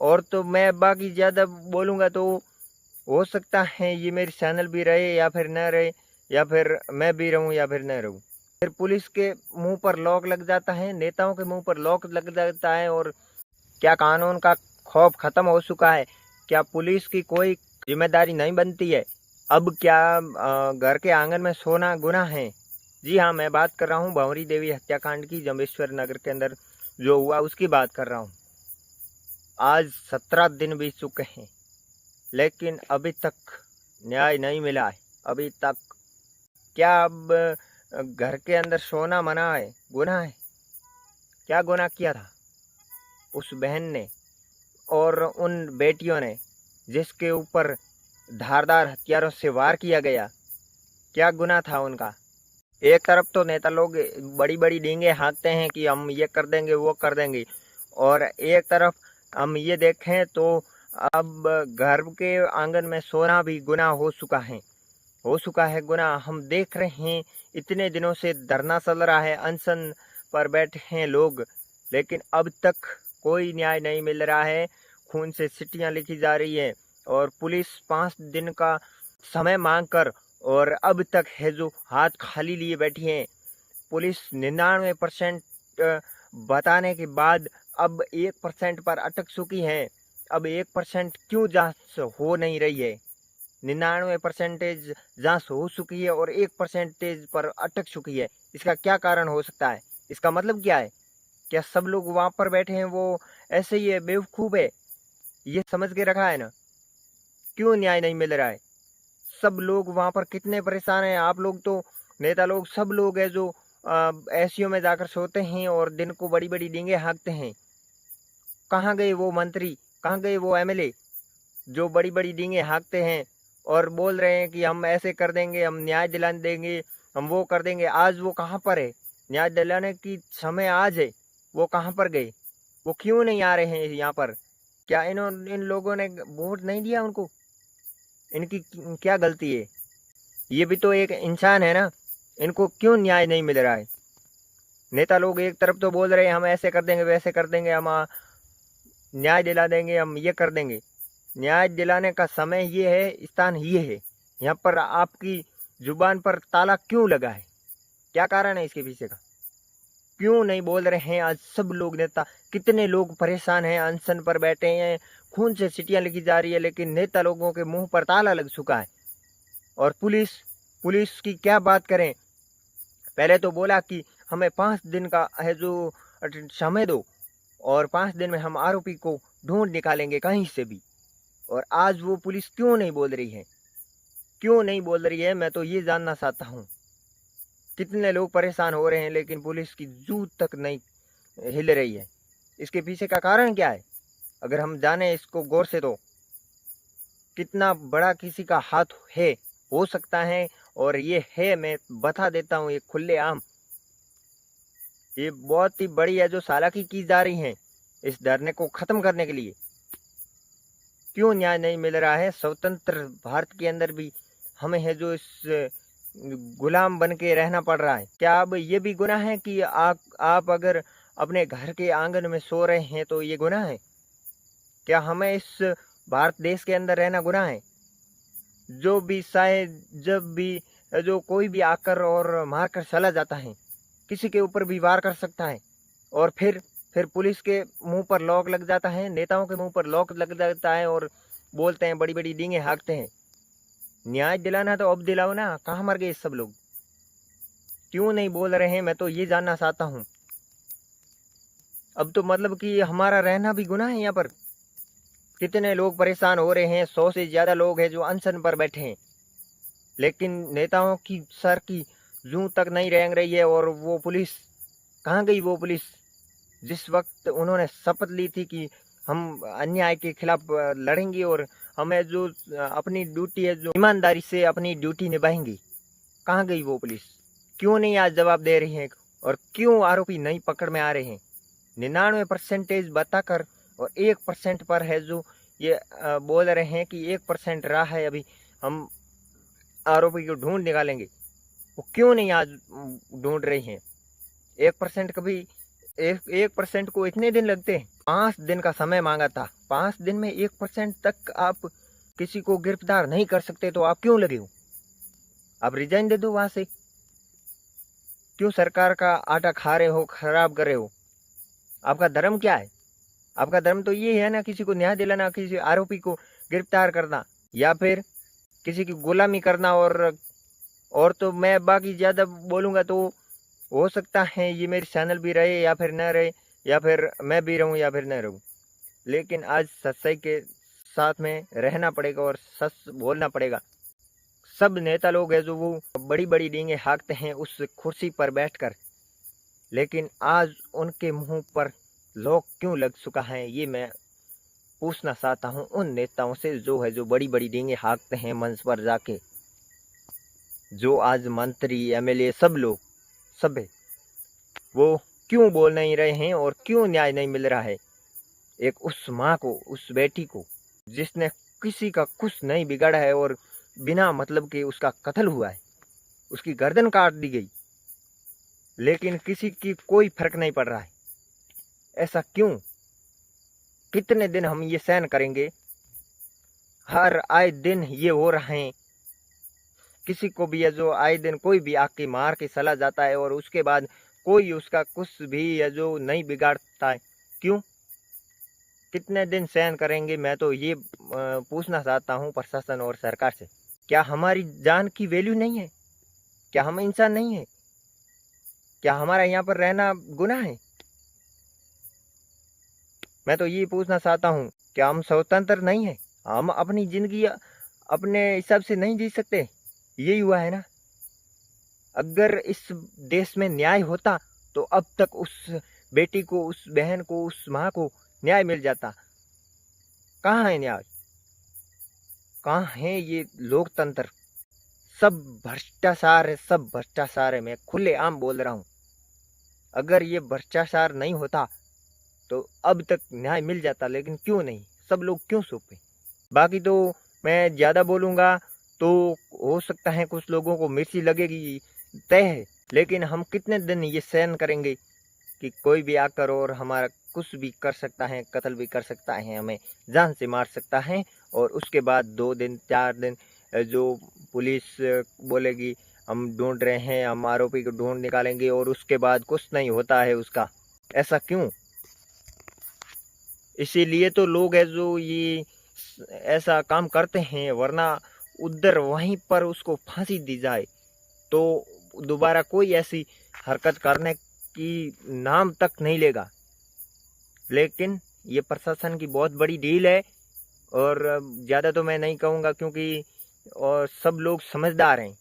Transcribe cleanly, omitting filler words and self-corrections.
और तो मैं बाकी ज़्यादा बोलूँगा तो हो सकता है ये मेरी चैनल भी रहे या फिर न रहे, या फिर मैं भी रहूं या फिर न रहूं। फिर पुलिस के मुंह पर लॉक लग जाता है, नेताओं के मुंह पर लॉक लग जाता है। और क्या कानून का खौफ खत्म हो चुका है? क्या पुलिस की कोई जिम्मेदारी नहीं बनती है? अब क्या घर के आंगन में सोना गुनाह है? जी हाँ, मैं बात कर रहा हूँ भंवरी देवी हत्याकांड की, जम्बेश्वर नगर के अंदर जो हुआ उसकी बात कर रहा हूँ। आज 17 दिन बीत चुके हैं, लेकिन अभी तक न्याय नहीं मिला है। अभी तक क्या अब घर के अंदर सोना मना है, गुनाह है? क्या गुनाह किया था उस बहन ने और उन बेटियों ने जिसके ऊपर धारदार हथियारों से वार किया गया? क्या गुनाह था उनका? एक तरफ तो नेता लोग बड़ी बड़ी डींगे हाँकते हैं कि हम ये कर देंगे वो कर देंगे, और एक तरफ हम ये देखें तो अब घर के आंगन में सोना भी गुनाह हो चुका है गुनाह। हम देख रहे हैं इतने दिनों से धरना चल रहा है, अनशन पर बैठे हैं लोग, लेकिन अब तक कोई न्याय नहीं मिल रहा है। खून से चिट्ठियां लिखी जा रही है और पुलिस 5 दिन का समय मांगकर और अब तक है जो हाथ खाली लिए बैठी है। पुलिस 99% बताने के बाद अब 1% पर अटक चुकी है। अब 1% क्यों जांच हो नहीं रही है? 99% जांच हो चुकी है और 1% पर अटक चुकी है। इसका क्या कारण हो सकता है? इसका मतलब क्या है? क्या सब लोग वहां पर बैठे हैं वो ऐसे ही है, बेवकूफ है? ये समझ के रखा है ना? क्यों न्याय नहीं मिल रहा है? सब लोग वहां पर कितने परेशान हैं। आप लोग तो नेता लोग सब लोग है जो एसीओ में जाकर सोते हैं और दिन को बड़ी बड़ी डींगे हाँकते हैं। कहाँ गए वो मंत्री, कहाँ गए वो एमएलए जो बड़ी बड़ी डींगे हाँकते हैं और बोल रहे हैं कि हम ऐसे कर देंगे, हम न्याय दिला देंगे, हम वो कर देंगे? आज वो कहाँ पर है? न्याय दिलाने की समय आज है, वो कहाँ पर गए? वो क्यों नहीं आ रहे हैं यहाँ पर? क्या इन लोगों ने वोट नहीं दिया उनको? इनकी क्या गलती है? ये भी तो एक इंसान है ना। इनको क्यों न्याय नहीं मिल रहा है? नेता लोग एक तरफ तो बोल रहे हैं हम ऐसे कर देंगे वैसे कर देंगे, हम न्याय दिला देंगे, हम ये कर देंगे। न्याय दिलाने का समय ये है, स्थान ये है। यहाँ पर आपकी जुबान पर ताला क्यों लगा है? क्या कारण है इसके पीछे का? क्यों नहीं बोल रहे हैं आज सब लोग? नेता कितने लोग परेशान हैं, अनशन पर बैठे हैं, खून से चिट्ठियां लिखी जा रही है, लेकिन नेता लोगों के मुंह पर ताला लग चुका है। और पुलिस पुलिस की क्या बात करें? पहले तो बोला कि हमें 5 दिन का है जो समय दो और 5 दिन में हम आरोपी को ढूंढ निकालेंगे कहीं से भी। और आज वो पुलिस क्यों नहीं बोल रही है? क्यों नहीं बोल रही है? मैं तो ये जानना चाहता हूँ। कितने लोग परेशान हो रहे हैं लेकिन पुलिस की जू तक नहीं हिल रही है। इसके पीछे का कारण क्या है? अगर हम जाने इसको गौर से तो कितना बड़ा किसी का हाथ है, हो सकता है। और ये है, मैं बता देता हूँ, ये खुलेआम ये बहुत ही बड़ी है जो चालाकी की जा रही है इस धरने को खत्म करने के लिए। क्यों न्याय नहीं मिल रहा है? स्वतंत्र भारत के अंदर भी हमें है जो इस गुलाम बन के रहना पड़ रहा है। क्या अब ये भी गुनाह है कि आप अगर अपने घर के आंगन में सो रहे हैं तो ये गुनाह है? क्या हमें इस भारत देश के अंदर रहना गुनाह है? जो भी शायद जब भी जो कोई भी आकर और मार कर चला जाता है, किसी के ऊपर भी वार कर सकता है, और फिर पुलिस के मुंह पर लॉक लग जाता है, नेताओं के मुंह पर लॉक लग जाता है और बोलते हैं, बड़ी बड़ी डींगे हाँकते हैं। न्याय दिलाना तो अब दिलाओ ना। कहाँ मर गए सब लोग? क्यों नहीं बोल रहे हैं? मैं तो ये जानना चाहता हूँ। अब तो मतलब कि हमारा रहना भी गुनाह है यहाँ पर। कितने लोग परेशान हो रहे हैं, 100 से ज्यादा लोग हैं जो अनशन पर बैठे हैं, लेकिन नेताओं की सर की जूं तक नहीं रेंग रही है। और वो पुलिस कहाँ गई? वो पुलिस जिस वक्त उन्होंने शपथ ली थी कि हम अन्याय के खिलाफ लड़ेंगे और हमें जो अपनी ड्यूटी है, जो ईमानदारी से अपनी ड्यूटी निभाएंगे, कहाँ गई वो पुलिस? क्यों नहीं आज जवाब दे रही है? और क्यों आरोपी नहीं पकड़ में आ रहे हैं? 99% बताकर और 1% पर है जो ये बोल रहे हैं कि 1% रहा है, अभी हम आरोपी को ढूंढ निकालेंगे। वो क्यों नहीं आज ढूंढ रही हैं? 1% कभी 1% को इतने दिन लगते हैं। 5 दिन का समय मांगा था। 5 दिन में 1% तक आप किसी को गिरफ्तार नहीं कर सकते तो आप क्यों लगे हो? आप रिजाइन दे दो वहां से। क्यों सरकार का आटा खा रहे हो, खराब कर रहे हो? आपका धर्म क्या है? आपका धर्म तो ये है ना, किसी को न्याय दिलाना, किसी आरोपी को गिरफ्तार करना या फिर किसी की गुलामी करना। और तो मैं बाकी ज्यादा बोलूंगा तो हो सकता है ये मेरी चैनल भी रहे या फिर न रहे, या फिर मैं भी रहूं या फिर न रहूं, लेकिन आज सच्चाई के साथ में रहना पड़ेगा और सच बोलना पड़ेगा। सब नेता लोग हैं जो वो बड़ी बड़ी डींगे हाँकते हैं उस कुर्सी पर बैठकर, लेकिन आज उनके मुंह पर लोग क्यों लग चुका है ये मैं पूछना चाहता हूं उन नेताओं से जो बड़ी बड़ी डींगे हाँकते हैं मंच पर जाके। जो आज मंत्री एमएलए सब लोग सब है, वो क्यों बोल नहीं रहे हैं और क्यों न्याय नहीं मिल रहा है? एक उस माँ को, उस बेटी को जिसने किसी का कुछ नहीं बिगाड़ा है और बिना मतलब के उसका कत्ल हुआ है, उसकी गर्दन काट दी गई, लेकिन किसी की कोई फर्क नहीं पड़ रहा है। ऐसा क्यों? कितने दिन हम ये सहन करेंगे? हर आए दिन ये हो रहा है। किसी को भी है जो आए दिन कोई भी आके मार के चला जाता है और उसके बाद कोई उसका कुछ भी है जो नहीं बिगाड़ता है। क्यों? कितने दिन सहन करेंगे? मैं तो ये पूछना चाहता हूँ प्रशासन और सरकार से। क्या हमारी जान की वैल्यू नहीं है? क्या हम इंसान नहीं है? क्या हमारा यहाँ पर रहना गुनाह है? मैं तो ये पूछना चाहता हूँ, क्या हम स्वतंत्र नहीं है? हम अपनी जिंदगी अपने हिसाब से नहीं जी सकते? यही हुआ है ना। अगर इस देश में न्याय होता तो अब तक उस बेटी को, उस बहन को, उस माँ को न्याय मिल जाता। कहाँ है न्याय? कहाँ है ये लोकतंत्र? सब भ्रष्टाचार है, सब भ्रष्टाचार है। मैं खुले आम बोल रहा हूँ। अगर ये भ्रष्टाचार नहीं होता तो अब तक न्याय मिल जाता, लेकिन क्यों नहीं? सब लोग क्यों चुप हैं? बाकी तो मैं ज़्यादा बोलूँगा तो हो सकता है कुछ लोगों को मिर्ची लगेगी, तय है, लेकिन हम कितने दिन ये सहन करेंगे कि कोई भी आकर और हमारा कुछ भी कर सकता है, कत्ल भी कर सकता है, हमें जान से मार सकता है, और उसके बाद 2 दिन 4 दिन जो पुलिस बोलेगी हम ढूंढ रहे हैं, हम आरोपी को ढूंढ निकालेंगे, और उसके बाद कुछ नहीं होता है उसका। ऐसा क्यों? इसीलिए तो लोग है जो ये ऐसा काम करते हैं, वरना उधर वहीं पर उसको फांसी दी जाए तो दोबारा कोई ऐसी हरकत करने की नाम तक नहीं लेगा। लेकिन ये प्रशासन की बहुत बड़ी डील है, और ज़्यादा तो मैं नहीं कहूँगा क्योंकि और सब लोग समझदार हैं।